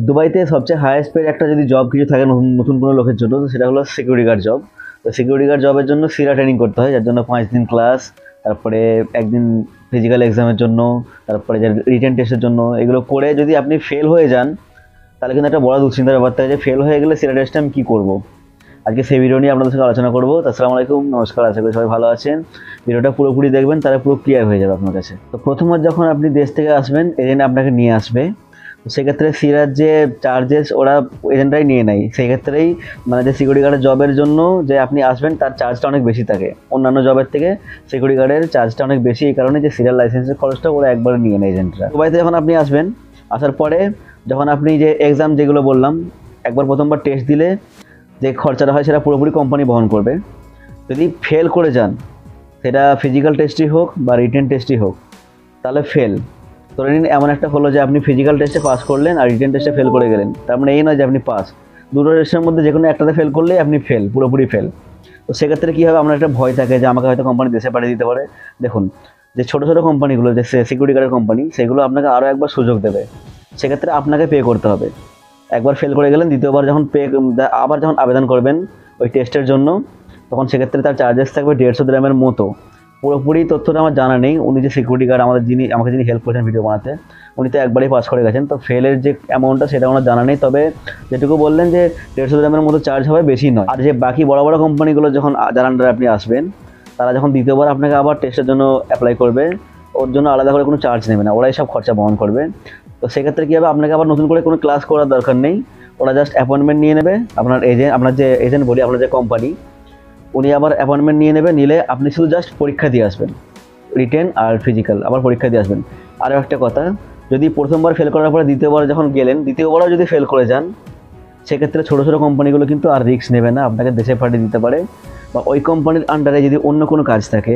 দুবাইতে সবচেয়ে highest paid একটা যদি জব কিছু থাকে নতুন নতুন কোনো লোকের জন্য, তো সেটা হলো সিকিউরিটি গার্ড জব। তো সিকিউরিটি গার্ড জবের জন্য সিরা ট্রেনিং করতে হয়, যার জন্য 5 দিন ক্লাস, তারপরে একদিন ফিজিক্যাল এক্সামের জন্য, তারপরে যে রিটেন টেস্টের জন্য। এগুলো করে যদি আপনি ফেল হয়ে যান, তাহলে কিন্তু একটা বড় দুশ্চিন্তার ব্যাপার থাকে যে ফেল হয়ে গেলে সিরা টেস্টে আমি কী করবো। আজকে সেই ভিডিও নিয়ে আপনাদের সঙ্গে আলোচনা করবো। আসসালামু আলাইকুম, নমস্কার, আশা করি সবাই ভালো আছেন। ভিডিওটা পুরোপুরি দেখবেন, তাহলে পুরো ক্লিয়ার হয়ে যাবে আপনার কাছে। তো প্রথমত যখন আপনি দেশ থেকে আসবেন, এজেন্ট আপনাকে নিয়ে আসবে। তো সেক্ষেত্রে সিরার যে চার্জেস ওরা এজেন্টরাই নিয়ে নেয়। সেক্ষেত্রেই মানে যে সিকিউরিটি গার্ডের জবের জন্য যে আপনি আসবেন, তার চার্জটা অনেক বেশি থাকে অন্যান্য জবের থেকে। সিকিউরিটি গার্ডের চার্জটা অনেক বেশি, এই কারণে যে সিরিয়াল লাইসেন্সের খরচটা ওরা একবারে নিয়ে নেয় এজেন্টরা। দুবাইতে যখন আপনি আসবেন, আসার পরে যখন আপনি যে এক্সাম যেগুলো বললাম, একবার প্রথমবার টেস্ট দিলে যে খরচাটা হয় সেটা পুরোপুরি কোম্পানি বহন করবে। যদি ফেল করে যান, সেটা ফিজিক্যাল টেস্টই হোক বা রিটেন টেস্টই হোক, তাহলে ফেল। ধরে নিন এমন একটা হলো যে আপনি ফিজিক্যাল টেস্টে পাস করলেন আর রিটেন টেস্টে ফেল করে গেলেন, তার মানে এই নয় যে আপনি পাস। দুটো টেস্টের মধ্যে যে কোনো একটাতে ফেল করলেই আপনি ফেল, পুরোপুরি ফেল। তো সেক্ষেত্রে কী হবে, আপনার একটা ভয় থাকে যে আমাকে হয়তো কোম্পানি দেশে পাঠিয়ে দিতে পারে। দেখুন, যে ছোটো ছোটো কোম্পানিগুলো, যে সিকিউরিটি গার্ডের কোম্পানি, সেগুলো আপনাকে আরও একবার সুযোগ দেবে। সেক্ষেত্রে আপনাকে পে করতে হবে। একবার ফেল করে গেলেন, দ্বিতীয়বার যখন আবার যখন আবেদন করবেন ওই টেস্টের জন্য, তখন সেক্ষেত্রে তার চার্জেস থাকবে 150 দিরহামের মতো। পুরোপুরি তথ্যটা আমার জানা নেই। উনি যে সিকিউরিটি গার্ড আমাকে যিনি হেল্প করেছেন ভিডিও বানাতে, উনি তো একবারই পাস করে গেছেন। তো ফেলের যে অ্যামাউন্টটা সেটা আমার জানা নেই, তবে যেটুকু বললেন যে 150 দিরহামের মতো চার্জ হবে, বেশি নয়। আর যে বাকি বড় বড় কোম্পানিগুলো যখন যার আন্ডারে আপনি আসবেন, তারা যখন দ্বিতীয়বার আপনাকে আবার টেস্টের জন্য অ্যাপ্লাই করবে, ওর জন্য আলাদা করে কোনো চার্জ নেবে না, ওরাই সব খরচা বহন করবে। তো সেক্ষেত্রে কী হবে, আপনাকে আবার নতুন করে কোনো ক্লাস করার দরকার নেই। ওরা জাস্ট অ্যাপয়েন্টমেন্ট নিয়ে নেবে। আপনার যে এজেন্ট বলি, আপনার যে কোম্পানি, উনি আবার অ্যাপয়েন্টমেন্ট নিয়ে নেবে। নিলে আপনি শুধু জাস্ট পরীক্ষা দিয়ে আসবেন, রিটেন আর ফিজিক্যাল আবার পরীক্ষা দিয়ে আসবেন। আরও একটা কথা, যদি প্রথমবার ফেল করার পরে দ্বিতীয়বার যখন গেলেন, দ্বিতীয়বারও যদি ফেল করে যান, সেক্ষেত্রে ছোটো ছোটো কোম্পানিগুলো কিন্তু আর রিস্ক নেবে না, আপনাকে দেশে পাঠিয়ে দিতে পারে। বা ওই কোম্পানির আন্ডারে যদি অন্য কোনো কাজ থাকে,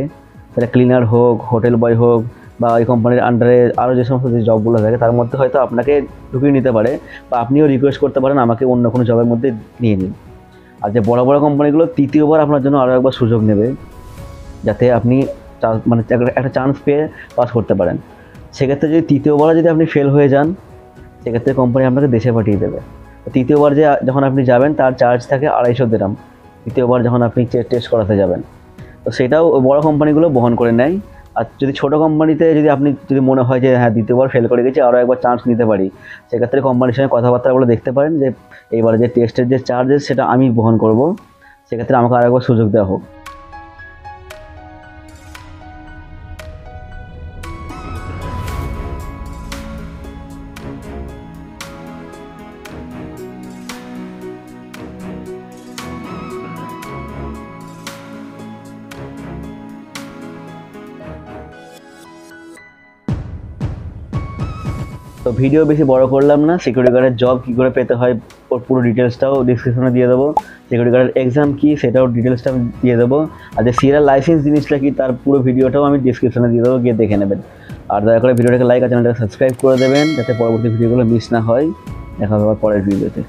সেটা ক্লিনার হোক, হোটেল বয় হোক, বা ওই কোম্পানির আন্ডারে আরও যে সমস্ত যে জবগুলো থাকে, তার মধ্যে হয়তো আপনাকে ঢুকিয়ে নিতে পারে। বা আপনিও রিকোয়েস্ট করতে পারেন আমাকে অন্য কোনো জবের মধ্যে নিয়ে নিন। আর যে বড় বড় কোম্পানিগুলো তৃতীয়বার আপনার জন্য আরও একবার সুযোগ নেবে, যাতে আপনি মানে একটা চান্স পেয়ে পাস করতে পারেন। সেক্ষেত্রে যদি তৃতীয়বার যদি আপনি ফেল হয়ে যান, সেক্ষেত্রে কোম্পানি আপনাকে দেশে পাঠিয়ে দেবে। তৃতীয়বার যখন আপনি যাবেন, তার চার্জ থাকে 250 দিরহাম, তৃতীয়বার যখন আপনি টেস্ট করাতে যাবেন। তো সেটাও বড় কোম্পানিগুলো বহন করে নেয়। আর যদি ছোটো কোম্পানিতে যদি মনে হয় যে হ্যাঁ দ্বিতীয়বার ফেল করে গেছি, আরও একবার চান্স নিতে পারি, সেক্ষেত্রে কোম্পানির সঙ্গে কথাবার্তা বলে দেখতে পারেন যে এইবারে যে টেস্টের যে চার্জেস সেটা আমি বহন করব, সেক্ষেত্রে আমাকে আরও একবার সুযোগ দেওয়া হোক। তো ভিডিও বেশি বড় করলাম না। সিকিউরিটি গার্ডের জব কী করে পেতে হয় ওর পুরো ডিটেলসটাও ডিসক্রিপশনে দিয়ে দেবো। সিকিউরিটি গার্ডের এক্সাম কী সেটাও ডিটেলসটা আমি দিয়ে দেবো। আর যে সিরিয়াল লাইসেন্স জিনিসটা কি, তার পুরো ভিডিওটাও আমি ডিসক্রিপশনে দিয়ে দেবো, গিয়ে দেখে নেবেন। আর দয়া করে ভিডিওটাকে লাইক আর চ্যানেলটাকে সাবস্ক্রাইব করে দেবেন, যাতে পরবর্তী ভিডিওগুলো মিস না হয়। দেখা হবে আবার পরের ভিডিওতে।